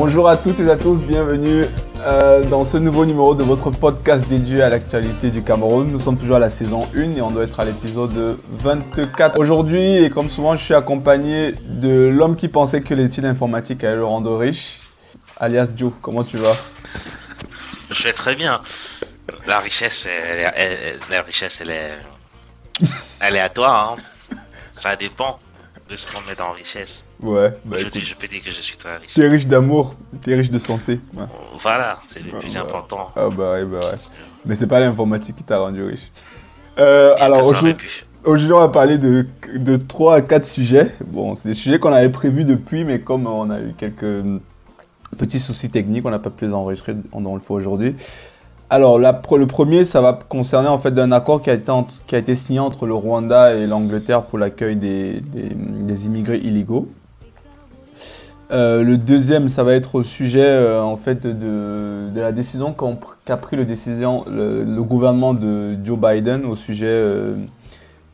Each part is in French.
Bonjour à toutes et à tous, bienvenue dans ce nouveau numéro de votre podcast dédié à l'actualité du Cameroun. Nous sommes toujours à la saison 1 et on doit être à l'épisode 24. Aujourd'hui, et comme souvent, je suis accompagné de l'homme qui pensait que les études informatiques allaient le rendre riche, alias Joe. Comment tu vas? Je vais très bien. La richesse, elle est aléatoire. Hein. Ça dépend de ce qu'on met dans richesse. Ouais. Je peux dire que je suis très riche. Tu es riche d'amour, tu es riche de santé. Ouais. Voilà, c'est le plus important. Ah bah ouais. Mais c'est pas l'informatique qui t'a rendu riche. Alors aujourd'hui, on va parler de 3 à 4 sujets. Bon, c'est des sujets qu'on avait prévus depuis, mais comme on a eu quelques petits soucis techniques, on n'a pas pu les enregistrer, on le fait aujourd'hui. Alors, le premier, ça va concerner en fait un accord qui a été signé entre le Rwanda et l'Angleterre pour l'accueil des immigrés illégaux. Le deuxième, ça va être au sujet en fait de la décision qu'a pris le gouvernement de Joe Biden au sujet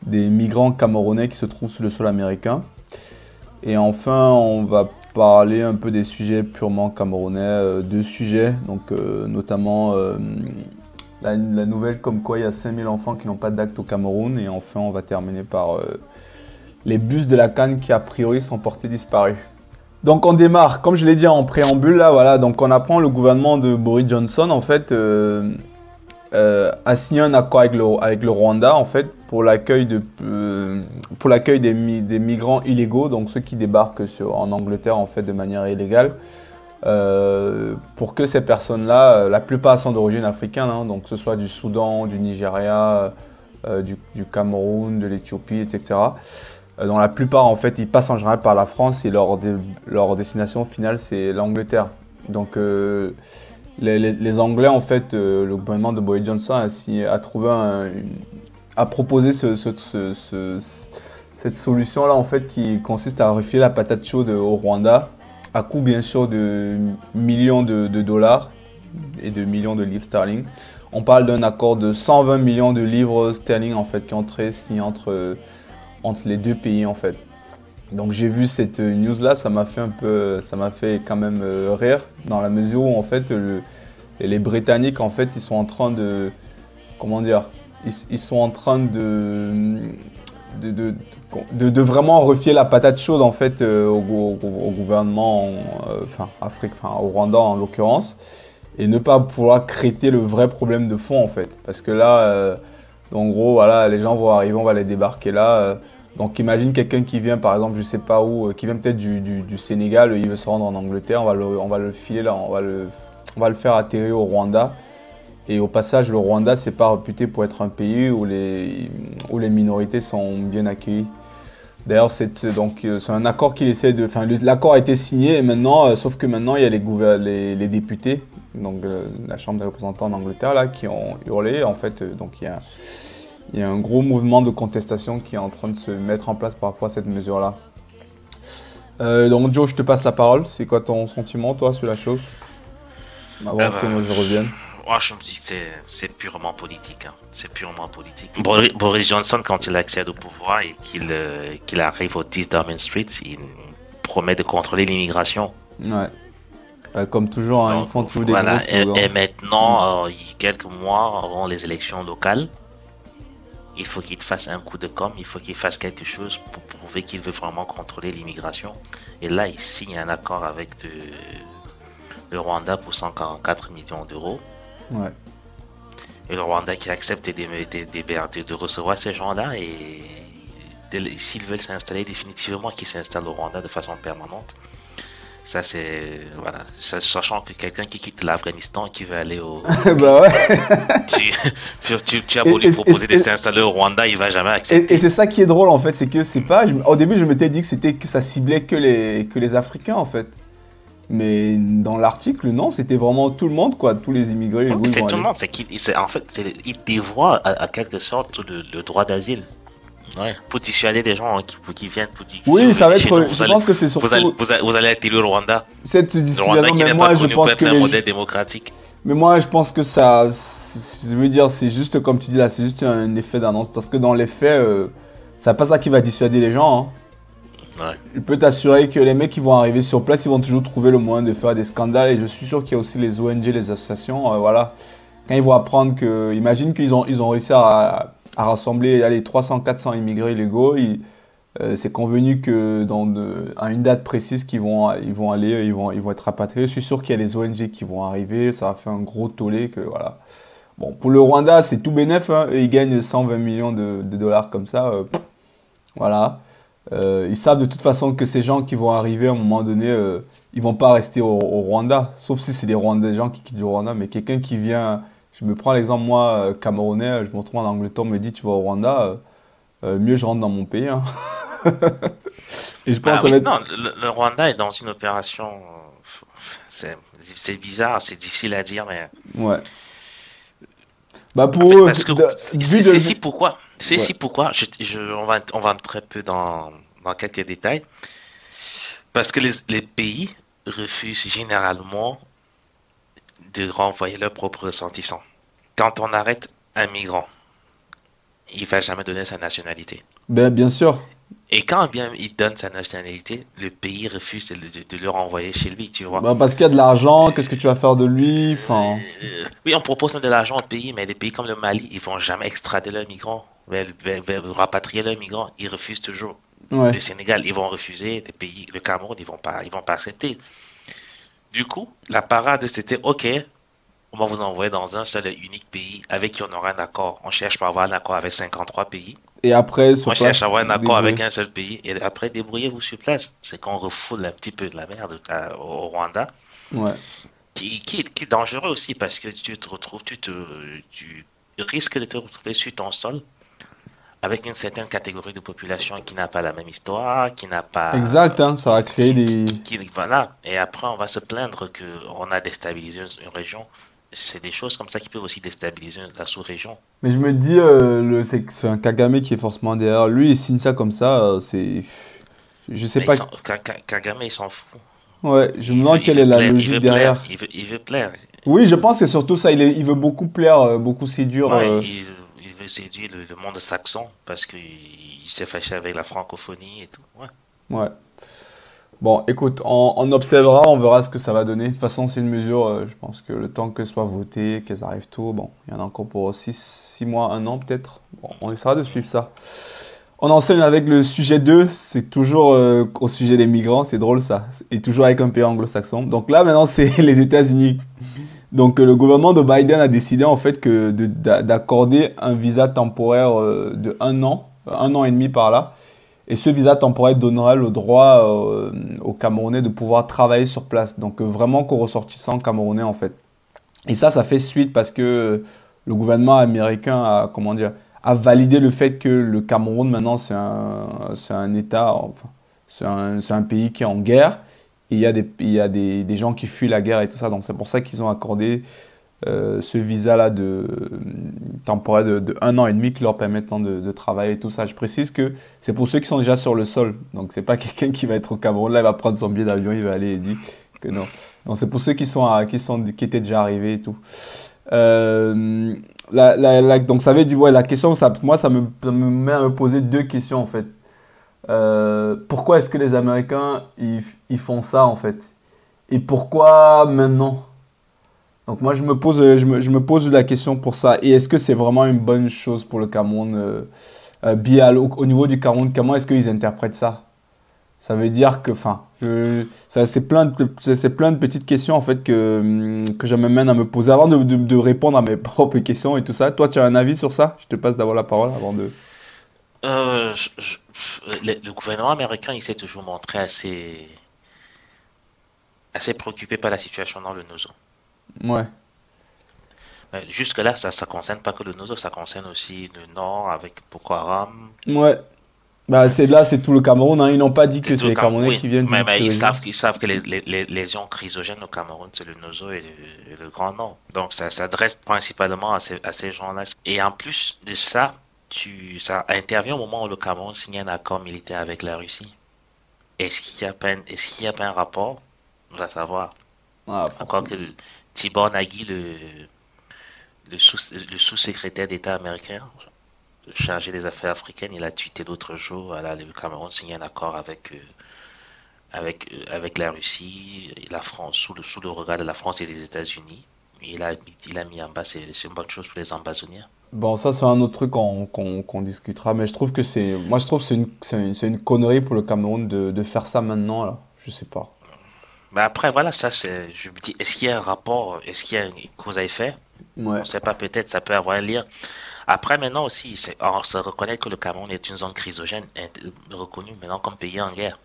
des migrants camerounais qui se trouvent sur le sol américain. Et enfin, on va parler un peu des sujets purement camerounais, 2 sujets, donc notamment la nouvelle comme quoi il y a 5000 enfants qui n'ont pas d'acte au Cameroun, et enfin on va terminer par les bus de la CAN qui a priori sont portés disparus. Donc on démarre, comme je l'ai dit en préambule là, voilà, donc on apprend le gouvernement de Boris Johnson en fait a signé un accord avec le Rwanda en fait pour l'accueil des migrants illégaux, donc ceux qui débarquent en Angleterre en fait de manière illégale, pour que ces personnes-là, la plupart sont d'origine africaine, hein, donc que ce soit du Soudan, du Nigeria, du Cameroun, de l'Éthiopie, etc. Donc la plupart en fait ils passent en général par la France et leur destination finale c'est l'Angleterre. Donc les Anglais, en fait, le gouvernement de Boris Johnson a proposé cette solution-là, en fait, qui consiste à refiler la patate chaude au Rwanda, à coût, bien sûr, de millions de dollars et de millions de livres sterling. On parle d'un accord de 120 millions de livres sterling, en fait, qui ont été signé entre les deux pays, en fait. Donc j'ai vu cette news là, ça m'a fait quand même rire, dans la mesure où en fait les Britanniques en fait ils sont en train de, comment dire, ils sont en train de vraiment refier la patate chaude en fait au gouvernement, au Rwanda en l'occurrence, et ne pas pouvoir traiter le vrai problème de fond en fait, parce que là, en gros voilà, les gens vont arriver, on va les débarquer là. Donc imagine quelqu'un qui vient par exemple, je sais pas où, qui vient peut-être du Sénégal, il veut se rendre en Angleterre, on va le filer là, on va le faire atterrir au Rwanda. Et au passage, le Rwanda, c'est pas réputé pour être un pays où les minorités sont bien accueillies. D'ailleurs, c'est un accord l'accord a été signé et maintenant, sauf que maintenant il y a les députés, donc la Chambre des représentants en Angleterre là, qui ont hurlé en fait, donc il y a un gros mouvement de contestation qui est en train de se mettre en place par rapport à cette mesure-là. Donc Joe, je te passe la parole. C'est quoi ton sentiment, toi, sur la chose? Avant que moi je revienne. Moi, je me dis que c'est purement politique. Hein. C'est purement politique. Boris Johnson, quand il accède au pouvoir et qu'il arrive au 10 Downing Street, il promet de contrôler l'immigration. Ouais. Comme toujours, hein, ils font tous des gros slogans. Et maintenant, quelques mois avant les élections locales, il faut qu'il fasse un coup de com', il faut qu'il fasse quelque chose pour prouver qu'il veut vraiment contrôler l'immigration. Et là, il signe un accord avec le Rwanda pour 144 millions d'euros. Ouais. Et le Rwanda qui accepte de recevoir ces gens-là, et s'ils veulent s'installer définitivement, qu'ils s'installent au Rwanda de façon permanente. Ça, c'est. Voilà. Sachant que quelqu'un qui quitte l'Afghanistan et qui veut aller au. Bah ouais. tu as beau lui proposer de s'installer au Rwanda, il va jamais accepter. Et c'est ça qui est drôle, en fait, c'est que c'est pas. Au début, je m'étais dit que ça ciblait que les Africains, en fait. Mais dans l'article, non, c'était vraiment tout le monde, quoi. Tous les immigrés. Oui, c'est tout le monde. Il dévoie à quelque sorte le droit d'asile. Ouais. Pour dissuader des gens qui viennent pour dire. Oui, ça va être. Je pense que c'est surtout. Vous allez attirer le Rwanda. Cette dissuasion, le Rwanda qui n'est moi, pas je connu pense pour être que un modèle démocratique. Mais moi, je pense que ça. Je veux dire, c'est juste comme tu dis là, c'est juste un effet d'annonce. Parce que dans les faits, c'est pas ça qui va dissuader les gens. Hein. Ouais. Je peux t'assurer que les mecs qui vont arriver sur place, ils vont toujours trouver le moyen de faire des scandales. Et je suis sûr qu'il y a aussi les ONG, les associations. Voilà. Quand ils vont apprendre que. Imagine ils ont réussi à rassembler allez, 300, 400 immigrés illégaux. C'est convenu que à une date précise ils vont aller, ils vont être rapatriés. Je suis sûr qu'il y a les ONG qui vont arriver. Ça va faire un gros tollé que voilà. Bon, pour le Rwanda, c'est tout bénef. Hein. Ils gagnent 120 millions de dollars comme ça. Voilà. Ils savent de toute façon que ces gens qui vont arriver à un moment donné, ils vont pas rester au Rwanda. Sauf si c'est des gens qui quittent du Rwanda. Mais quelqu'un qui vient, je me prends l'exemple, moi, Camerounais, je me retrouve en Angleterre, on me dit tu vas au Rwanda, mieux je rentre dans mon pays. Hein. Et je pense que Bah ça oui, va être. non, le Rwanda est dans une opération. C'est bizarre, c'est difficile à dire, mais Ouais. Bah en pour fait, eux, parce que vu c'est de. si pourquoi, c'est Ouais. si pourquoi. On va très peu dans quelques détails, parce que les pays refusent généralement de renvoyer leurs propres ressortissants. Quand on arrête un migrant, il va jamais donner sa nationalité. Ben, bien sûr. Et quand bien il donne sa nationalité, le pays refuse de le renvoyer chez lui, tu vois. Bah, parce qu'il y a de l'argent, qu'est-ce que tu vas faire de lui? Enfin. Oui, on propose même de l'argent au pays, mais des pays comme le Mali, ils vont jamais extrader leurs migrants, rapatrier leurs migrants, ils refusent toujours. Ouais. Le Sénégal, ils vont refuser, des pays, le Cameroun, ils vont pas accepter. Du coup, la parade, c'était OK, on va vous envoyer dans un seul et unique pays avec qui on aura un accord. On cherche pas à avoir un accord avec 53 pays. Et après, On sur cherche à place, avoir un accord avec débrouiller. un seul pays et après débrouillez-vous sur place. C'est qu'on refoule un petit peu de la merde au Rwanda, Ouais. qui est dangereux aussi parce que tu risques de te retrouver sur ton sol avec une certaine catégorie de population qui n'a pas la même histoire, qui n'a Exact, pas, hein, ça va créer des. voilà. Et après, on va se plaindre que on a déstabilisé une région. C'est des choses comme ça qui peuvent aussi déstabiliser la sous-région. Mais je me dis, c'est un Kagame qui est forcément derrière. Lui, il signe ça comme ça, c'est. Je sais Mais pas. Kagame, il s'en fout. Ouais, je me demande Il quelle est veut la plaire, logique derrière. il veut plaire. Oui, je pense que c'est surtout ça. Il veut beaucoup plaire, beaucoup séduire. Ouais, il veut séduire le monde saxon parce qu'il s'est fâché avec la francophonie et tout. Ouais. Ouais. Bon, écoute, on observera, on verra ce que ça va donner. De toute façon, c'est une mesure, je pense que le temps que ce soit voté, qu'elles arrivent tôt, bon, il y en a encore pour 6 mois, un an peut-être. Bon, on essaiera de suivre ça. On enseigne avec le sujet 2, c'est toujours au sujet des migrants, c'est drôle ça, et toujours avec un pays anglo-saxon. Donc là, maintenant, c'est les États-Unis. Donc le gouvernement de Biden a décidé en fait d'accorder un visa temporaire de un an et demi par là. Et ce visa temporaire donnera le droit aux Camerounais de pouvoir travailler sur place. Donc vraiment qu'aux ressortissants camerounais en fait. Et ça fait suite parce que le gouvernement américain a, comment dire, a validé le fait que le Cameroun maintenant c'est un État, enfin, c'est un pays qui est en guerre. Et il y a des gens qui fuient la guerre et tout ça. Donc c'est pour ça qu'ils ont accordé ce visa-là temporaire de un an et demi qui leur permet maintenant de travailler et tout ça. Je précise que c'est pour ceux qui sont déjà sur le sol. Donc c'est pas quelqu'un qui va être au Cameroun, là il va prendre son billet d'avion, il va aller et dit que non. Donc c'est pour ceux qui étaient déjà arrivés et tout. Euh, donc ça veut dire, ouais, la question, moi ça me met à me poser deux questions en fait. Pourquoi est-ce que les Américains ils font ça en fait? Et pourquoi maintenant? Donc moi je me pose la question pour ça. Et est-ce que c'est vraiment une bonne chose pour le Cameroun Bial, au niveau du Cameroun, comment est-ce qu'ils interprètent ça? Ça veut dire que, enfin, c'est plein de petites questions en fait que je m'amène à me poser avant de répondre à mes propres questions et tout ça. Toi, tu as un avis sur ça? Je te passe d'abord la parole avant de. Le gouvernement américain, il s'est toujours montré assez préoccupé par la situation dans le Nozo. Ouais, Jusque-là, ça concerne pas que le Nozo, ça concerne aussi le Nord avec Boko Haram. ouais. Bah Ouais. c'est là, c'est tout le Cameroun, hein. Ils n'ont pas dit C'est que c'est tout les comme, Camerounais oui, qui viennent mais de région. ils savent que les lésions chrysogènes au Cameroun, c'est le Nozo et le Grand Nord. Donc, ça s'adresse principalement à ces gens-là. Et en plus de ça, ça intervient au moment où le Cameroun signe un accord militaire avec la Russie. Est-ce qu'il y a pas un rapport? On va savoir. Ah, Encore forcément. que Tibor Nagui, le sous-secrétaire d'État américain, chargé des affaires africaines, il a tweeté l'autre jour, voilà, le Cameroun signe un accord avec la Russie et la France, sous le regard de la France et des États-Unis. Il a mis en bas, c'est une bonne chose pour les ambazoniens. Bon, ça, c'est un autre truc qu'on discutera, mais je trouve que moi, je trouve que c'est une connerie pour le Cameroun de faire ça maintenant, là. Je sais pas. Mais après, voilà, ça c'est. Je me dis, est-ce qu'il y a un rapport, est-ce qu'il y a une cause à effet? On Ouais. ne sait pas, peut-être, ça peut avoir un lien. Après, maintenant aussi, on se reconnaît que le Cameroun est une zone chrysogène, reconnue maintenant comme pays en guerre.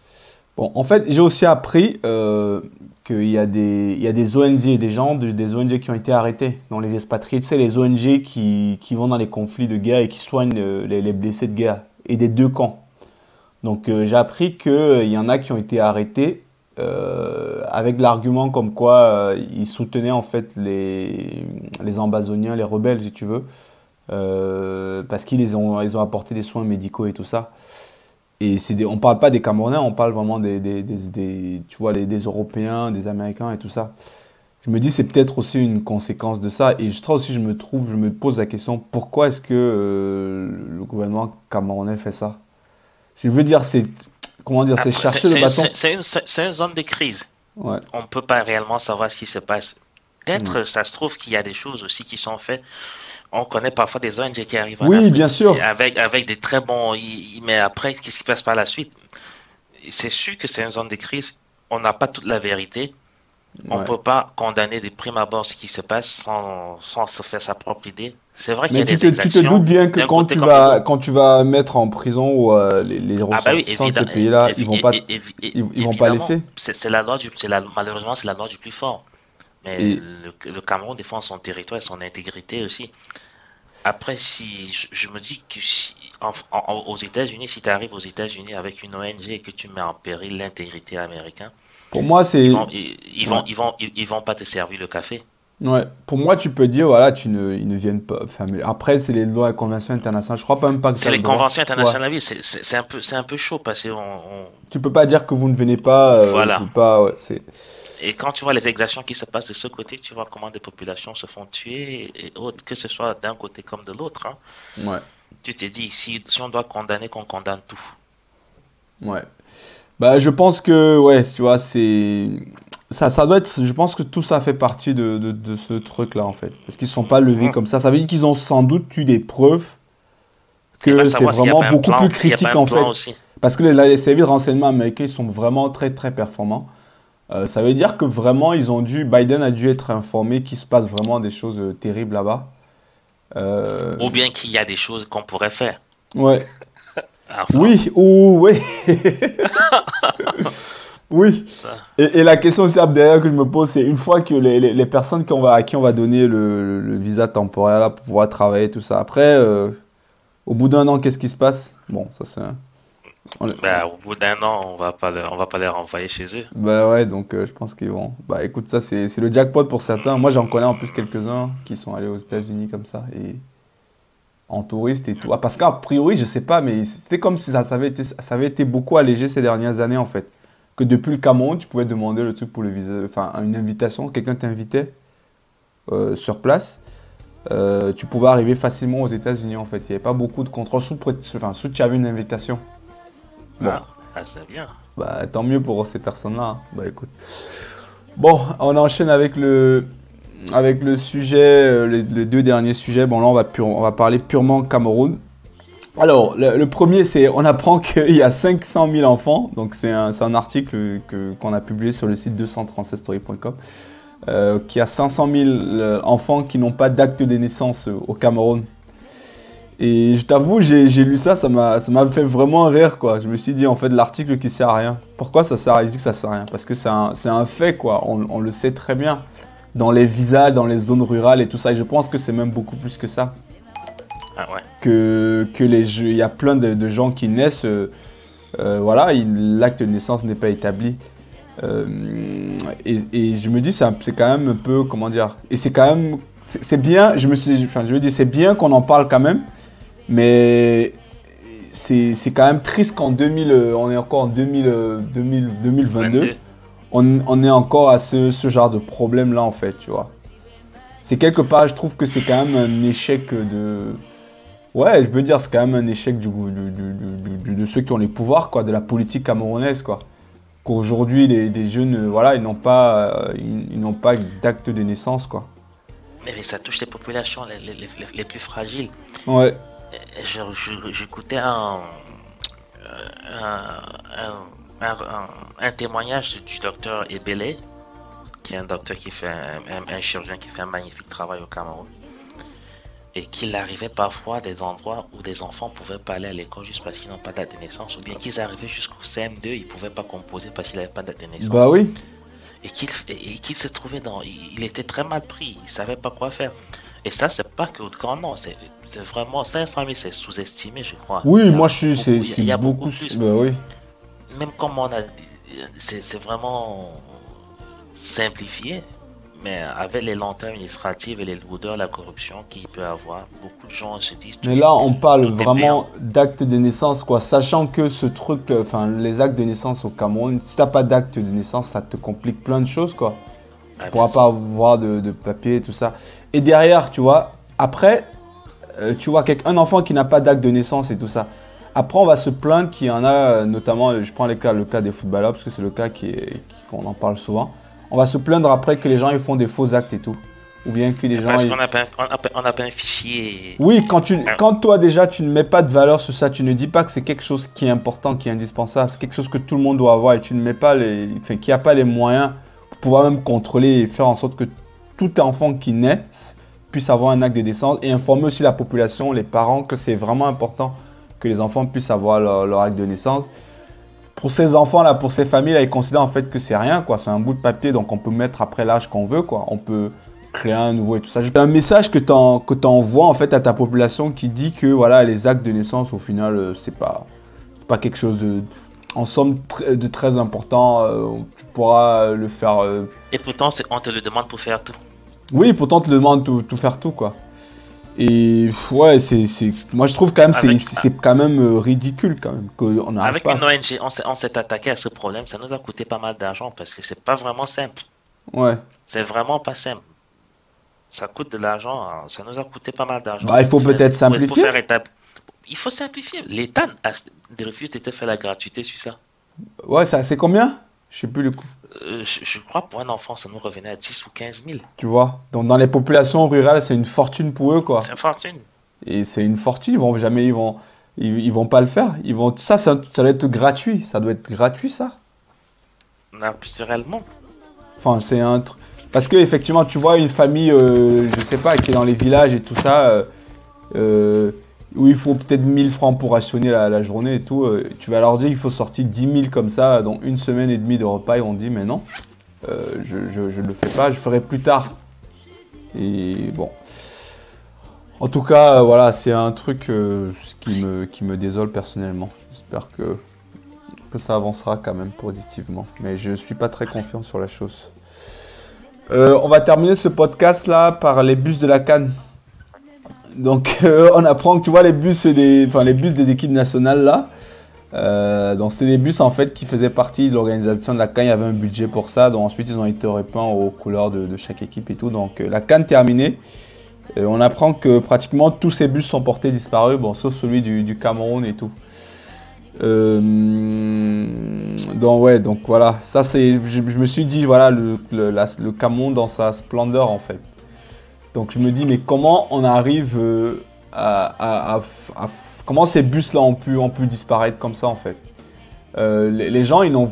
Bon, en fait, j'ai aussi appris il y a des ONG et des ONG qui ont été arrêtés dans les expatriés. Tu sais, les ONG qui vont dans les conflits de guerre et qui soignent les blessés de guerre et des deux camps. Donc, j'ai appris qu'il y en a qui ont été arrêtés avec l'argument comme quoi ils soutenaient en fait les ambazoniens, les rebelles, si tu veux, parce ils ont apporté des soins médicaux et tout ça. Et on parle pas des Camerounais, on parle vraiment tu vois, des Européens, des Américains et tout ça. Je me dis c'est peut-être aussi une conséquence de ça. Et ça aussi, je me pose la question, pourquoi est-ce que le gouvernement camerounais fait ça? Si je veux dire, comment dire, c'est Après, chercher le bâton. c'est une zone de crise. Ouais. On ne peut pas réellement savoir ce qui se passe. Peut-être, ça se trouve qu'il y a des choses aussi qui sont faites. On connaît parfois des ONG qui arrivent en Oui, bien Afrique sûr. avec des très bons. Mais après, qu'est-ce qui se passe par la suite? C'est sûr que c'est une zone de crise. On n'a pas toute la vérité. On ne Ouais. peut pas condamner de prime abord ce qui se passe sans se faire sa propre idée. C'est vrai qu'il y Mais a des tu te doutes exactions bien que d'un côté comme de l'autre. quand tu vas mettre en prison ou, les Ah bah oui, ressortissants de ces pays-là, ils vont pas évidemment. laisser. C'est la loi malheureusement, c'est la loi du plus fort. Mais Et le Cameroun défend son territoire et son intégrité aussi. Après, si je me dis que aux États-Unis, si tu arrives aux États-Unis avec une ONG et que tu mets en péril l'intégrité américaine, pour moi, ils c'est... vont, ils Ouais. vont, ils vont, ils vont pas te servir le café. Ouais. Pour moi, tu peux dire, voilà, ils ne viennent pas. Enfin, mais après, c'est les lois et conventions internationales. Je crois pas même pas que tu C'est as le les droit. conventions Ouais. internationales, oui, c'est un peu chaud parce que Tu peux pas dire que vous ne venez pas, je voilà. veux pas, ouais, Et quand tu vois les exactions qui se passent de ce côté, tu vois comment des populations se font tuer et autres, que ce soit d'un côté comme de l'autre, hein. ouais, Tu te dis, si on doit condamner, qu'on condamne tout. ouais. Bah, je pense que, ouais, tu vois, ça doit être, je pense que tout ça fait partie de ce truc-là, en fait. Parce qu'ils ne sont pas levés Mhm. comme ça. Ça veut dire qu'ils ont sans doute eu des preuves Il que va c'est savoir s'il n'y a vraiment pas un beaucoup plus plan, s'il n'y a pas critique, un en fait. plan aussi. Parce que les services de renseignement américains, ils sont vraiment très, très performants. Ça veut dire que vraiment, Biden a dû être informé qu'il se passe vraiment des choses terribles là-bas. Euh, Ou bien qu'il y a des choses qu'on pourrait faire. ouais. Enfin, Oui, ou, oui. Oui. ça. Et la question aussi derrière que je me pose, c'est une fois que les personnes à qui on va donner le visa temporaire là, pour pouvoir travailler, tout ça, après, au bout d'un an, qu'est-ce qui se passe? Bon, ça c'est... Ben, au bout d'un an, on va pas les renvoyer chez eux. Bah ouais, donc je pense qu'ils vont... Bah écoute, ça c'est le jackpot pour certains. Moi j'en connais en plus quelques-uns qui sont allés aux États-Unis comme ça, et en touriste et tout. Ah, parce qu'a priori, je sais pas, mais c'était comme si ça avait été beaucoup allégé ces dernières années en fait. Que depuis le Cameroun, tu pouvais demander le truc pour le visa, enfin une invitation, quelqu'un t'invitait sur place. Tu pouvais arriver facilement aux États-Unis en fait. Il n'y avait pas beaucoup de contrôle sous tu avais une invitation. Bon, C'est bien. bah tant mieux pour ces personnes-là, hein. Bah écoute. Bon, on enchaîne avec le sujet, les deux derniers sujets. Bon là, on va parler purement Cameroun. Alors, le premier, on apprend qu'il y a 500 000 enfants. Donc c'est un article qu'on a publié sur le site 237story.com. Qu'il y a 500 000 enfants qui n'ont pas d'acte de naissance au Cameroun. Et je t'avoue, j'ai lu ça m'a fait vraiment rire, quoi. Je me suis dit, en fait, l'article qui sert à rien. Pourquoi ça sert à rien? Il dit que ça sert à rien. Parce que c'est un fait, quoi. On le sait très bien. Dans les villages, dans les zones rurales et tout ça. Et je pense que c'est même beaucoup plus que ça. Ah ouais. Il y a plein de gens qui naissent, voilà, l'acte de naissance n'est pas établi. Et je me dis, c'est quand même un peu, comment dire, et c'est quand même, c'est bien, je me dis, c'est bien qu'on en parle quand même, mais c'est quand même triste qu'en 2000, on est encore en 2022, 22. on est encore à ce genre de problème là en fait, tu vois. C'est quelque part, je trouve que c'est quand même un échec Ouais, je veux dire, c'est quand même un échec de ceux qui ont les pouvoirs, quoi, de la politique camerounaise, quoi. Qu'aujourd'hui, des jeunes, voilà, ils n'ont pas d'acte de naissance, quoi. Mais ça touche les populations les plus fragiles. Ouais. J'écoutais un témoignage du docteur Ebele, qui est un docteur qui fait un chirurgien qui fait un magnifique travail au Cameroun. Et qu'il arrivait parfois à des endroits où des enfants ne pouvaient pas aller à l'école juste parce qu'ils n'ont pas de date de naissance, ou bien qu'ils arrivaient jusqu'au CM2, ils ne pouvaient pas composer parce qu'ils n'avaient pas de date de naissance. Bah oui. Et qu'il se trouvait dans... Il était très mal pris, il ne savait pas quoi faire. Et ça, c'est pas que grand nom, c'est vraiment 500 000, c'est sous-estimé, je crois. Oui, moi je suis, Il y a beaucoup plus. Bah oui. Même comme on a dit, c'est vraiment simplifié. Mais avec les lenteurs administratives et les lourdeurs, la corruption qu'il peut avoir, beaucoup de gens se disent... Mais là, on parle vraiment d'actes de naissance, quoi. Sachant que ce truc, enfin, les actes de naissance au Cameroun, si t'as pas d'acte de naissance, ça te complique plein de choses, quoi. Tu pourras pas avoir de papier et tout ça. Et derrière, tu vois, après, tu vois, un enfant qui n'a pas d'acte de naissance et tout ça. Après, on va se plaindre qu'il y en a, notamment, je prends le cas des footballeurs, parce que c'est le cas qu'on en parle souvent. On va se plaindre après que les gens ils font des faux actes et tout. Ou bien que les gens... Parce qu'on n'a pas un fichier... Oui, quand toi déjà tu ne mets pas de valeur sur ça, tu ne dis pas que c'est quelque chose qui est important, qui est indispensable, c'est quelque chose que tout le monde doit avoir et tu ne mets pas qu'il n'y a pas les moyens pour pouvoir même contrôler et faire en sorte que tout enfant qui naît puisse avoir un acte de naissance et informer aussi la population, les parents, que c'est vraiment important que les enfants puissent avoir leur acte de naissance. Pour ces enfants-là, pour ces familles-là, ils considèrent en fait que c'est rien, quoi. C'est un bout de papier, donc on peut mettre après l'âge qu'on veut, quoi. On peut créer un nouveau et tout ça. Un message que tu envoies en fait à ta population qui dit que voilà, les actes de naissance, au final, c'est pas quelque chose en somme de très important. Tu pourras le faire. Et pourtant, on te le demande pour faire tout. Oui, pourtant on te le demande tout faire tout, quoi. Et ouais, moi je trouve quand même c'est quand même ridicule quand même qu'on avec une ONG, on s'est attaqué à ce problème, ça nous a coûté pas mal d'argent parce que c'est pas vraiment simple. Ouais. C'est vraiment pas simple. Ça coûte de l'argent, ça nous a coûté pas mal d'argent. Bah, il faut peut-être simplifier. Il faut simplifier. L'État refuse de te faire la gratuité sur ça. Ouais, ça c'est combien? Je sais plus le coût. Je crois pour un enfant, ça nous revenait à 10 ou 15 000. Tu vois, donc dans les populations rurales, c'est une fortune pour eux, quoi. C'est une fortune. Et c'est une fortune, ils vont pas le faire. Ça doit être gratuit. Ça doit être gratuit, ça. Naturellement. Enfin, c'est un truc. Parce que effectivement, tu vois une famille, je sais pas, qui est dans les villages et tout ça, où il faut peut-être 1000 francs pour rationner la journée et tout. Tu vas leur dire qu'il faut sortir 10 000 comme ça, dans une semaine et demie de repas. Ils vont dire, mais non, je le fais pas, je ferai plus tard. Et bon. En tout cas, voilà, c'est un truc qui me désole personnellement. J'espère que ça avancera quand même positivement. Mais je suis pas très confiant sur la chose. On va terminer ce podcast là par les bus de la CAN. Donc on apprend que tu vois les bus des équipes nationales là. Donc c'est des bus en fait qui faisaient partie de l'organisation de la CAN. Il y avait un budget pour ça. Donc ensuite ils ont été repeints aux couleurs de chaque équipe et tout. Donc la CAN terminée. On apprend que pratiquement tous ces bus sont portés disparus, bon, sauf celui du Cameroun et tout. Donc voilà, ça c'est, je me suis dit voilà le Cameroun dans sa splendeur en fait. Donc je me dis mais comment on arrive comment ces bus là ont pu disparaître comme ça en fait. Les gens ils n'ont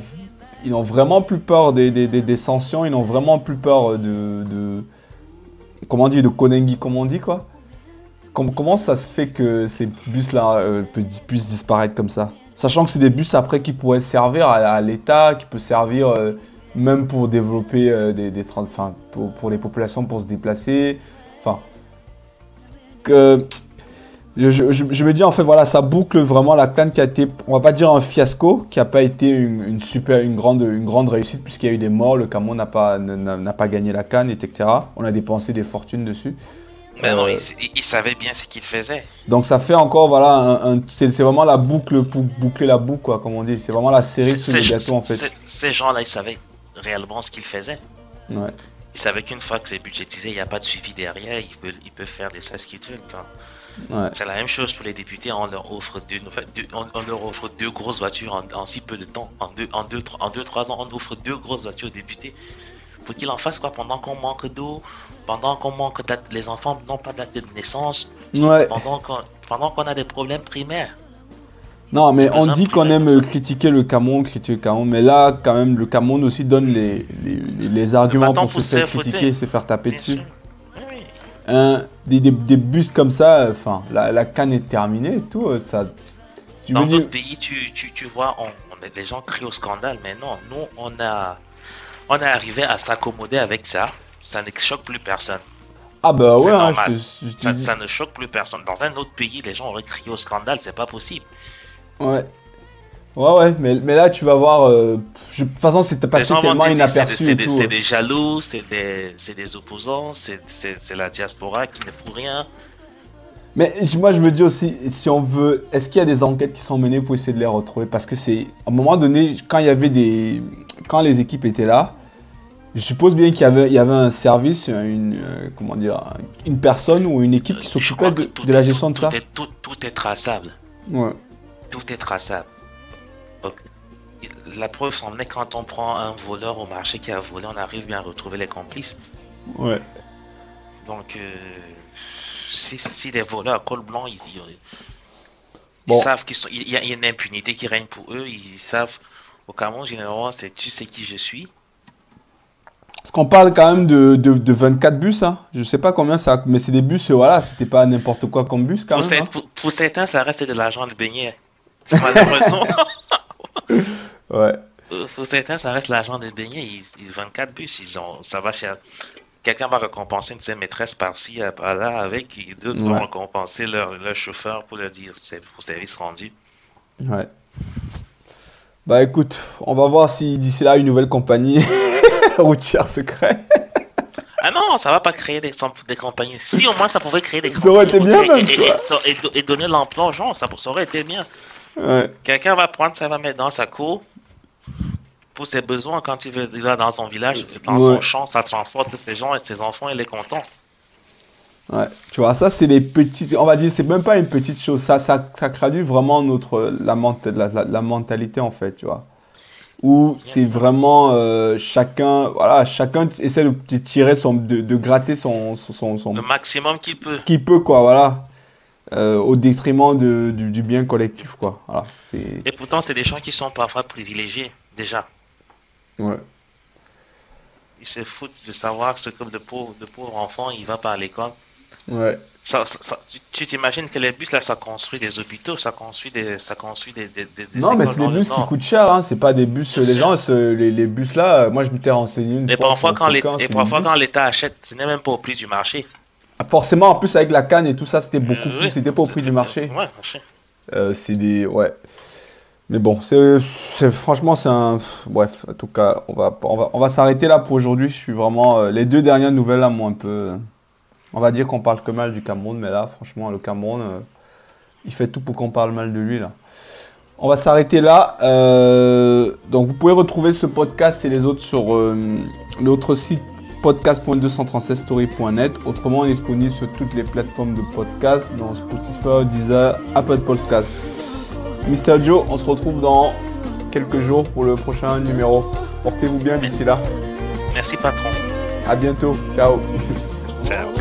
vraiment plus peur des sanctions, ils n'ont vraiment plus peur comment on dit, de Konengi, comme on dit, quoi. Comment ça se fait que ces bus-là puissent disparaître comme ça? Sachant que c'est des bus après qui pourraient servir à l'État, qui peut servir même pour développer pour les populations pour se déplacer. Enfin, je me dis en fait voilà, ça boucle vraiment la CAN qui a été, on va pas dire un fiasco, qui a pas été une grande réussite puisqu'il y a eu des morts, le Cameroun n'a pas gagné la CAN, etc. On a dépensé des fortunes dessus. Mais non, il savait bien ce qu'il faisait. Donc ça fait encore voilà c'est vraiment la boucle pour boucler la boucle quoi, comme on dit. C'est vraiment la série sur le gâteau en fait. Ces gens-là, ils savaient réellement ce qu'ils faisaient. Ouais. Ils savaient qu'une fois que c'est budgétisé, il n'y a pas de suivi derrière, ils peuvent faire des ce qu'ils veulent. Ouais. C'est la même chose pour les députés, on leur offre deux grosses voitures en si peu de temps. En 2-3 ans, on offre 2 grosses voitures aux députés. Faut qu'ils en fassent quoi pendant qu'on manque d'eau, pendant qu'on manque les enfants n'ont pas de date de naissance, Ouais. pendant qu'on a des problèmes primaires. Non, mais on Besoin dit de qu'on primaires aime comme ça. critiquer le Cameroun, mais là, quand même, le Cameroun aussi donne les arguments Maintenant, pour se faire critiquer, se faire taper Bien dessus. sûr. Oui. Des bus comme ça, enfin, la CAN est terminée et tout, ça. Tu Dans veux dire. d'autres pays, tu vois, les gens crient au scandale, mais non, nous, on est arrivé à s'accommoder avec ça. Ça ne choque plus personne. Ah bah C'est ouais, hein, normal. je te Ça, dis. ça ne choque plus personne. Dans un autre pays, les gens auraient crié au scandale, c'est pas possible. Ouais. Ouais, mais là, tu vas voir. De toute façon, c'était Les passé gens vont tellement te dire inaperçu et tout. c'est des jaloux, c'est des opposants, c'est la diaspora qui ne fout rien. Mais moi, je me dis aussi, si on veut, est-ce qu'il y a des enquêtes qui sont menées pour essayer de les retrouver? Parce que c'est, à un moment donné, quand les équipes étaient là, je suppose bien qu'il y avait un service, comment dire, une personne ou une équipe qui Je s'occupait crois que de la gestion de ça. Tout est traçable. Ouais. Tout est traçable. Donc, la preuve s'en est quand on prend un voleur au marché qui a volé, on arrive bien à retrouver les complices. Ouais. Donc, si des voleurs à col blanc, ils Bon. savent qu'il y a une impunité qui règne pour eux. Ils savent, au Cameroun, généralement, c'est tu sais qui je suis. Parce qu'on parle quand même de 24 bus, hein. Je sais pas combien ça, mais c'est des bus, voilà, c'était pas n'importe quoi comme bus quand même. Hein. Pour certains, ça reste de l'argent de beignet. Malheureusement. Ouais. Pour certains, ça reste l'argent de beignet. 24 bus, ça va cher. Quelqu'un va récompenser une de ses maîtresses par-ci, par-là, avec, et d'autres vont récompenser leur chauffeur pour leur dire pour service rendu. Ouais. Bah écoute, on va voir si d'ici là une nouvelle compagnie routière se crée. Ah non, ça va pas créer des compagnies. Si au moins ça pouvait créer des Ça aurait été bien routières même, tu vois. et donner l'emploi aux gens, ça aurait été bien. Ouais. Quelqu'un va prendre, ça va mettre dans sa cour pour ses besoins quand il va dans son village, dans son champ, ça transporte ses gens et ses enfants, il est content. Ouais, tu vois, ça c'est les petits, on va dire, c'est même pas une petite chose, ça traduit vraiment la mentalité en fait, tu vois. Où c'est vraiment chacun essaie de tirer de gratter son Le maximum qu'il peut. qui peut quoi, voilà, au détriment du bien collectif quoi. Voilà, c'est. Et pourtant c'est des gens qui sont parfois privilégiés déjà. Ouais. Ils se foutent de savoir ce que de pauvres enfants, il va pas à l'école. Ouais. Tu t'imagines que les bus là, ça construit des hôpitaux, ça construit des Non, mais écoles c'est des dans le bus qui Nord. coûtent cher, hein. C'est pas des bus. Bien Les sûr. gens, les bus là, moi je m'étais renseigné une Et fois. parfois pour quelqu'un, c'est des bus. quand l'État achète, ce n'est même pas au prix du marché. Forcément, en plus avec la canne et tout ça, c'était beaucoup plus. Oui, C'était pas au prix du marché. Ouais, marché. C'est des. Ouais. Mais bon, franchement, c'est un. Bref, en tout cas, on va s'arrêter là pour aujourd'hui. Je suis vraiment. Les 2 dernières nouvelles là, moi, un peu. On va dire qu'on parle que mal du Cameroun, mais là, franchement, le Cameroun, il fait tout pour qu'on parle mal de lui là. On va s'arrêter là. Donc, vous pouvez retrouver ce podcast et les autres sur notre site podcast.236story.net. Autrement, on est disponible sur toutes les plateformes de podcast, dans Spotify, Deezer, Apple Podcasts. Mr. Joe, on se retrouve dans quelques jours pour le prochain numéro. Portez-vous bien d'ici là. Merci patron. À bientôt. Ciao. Ciao.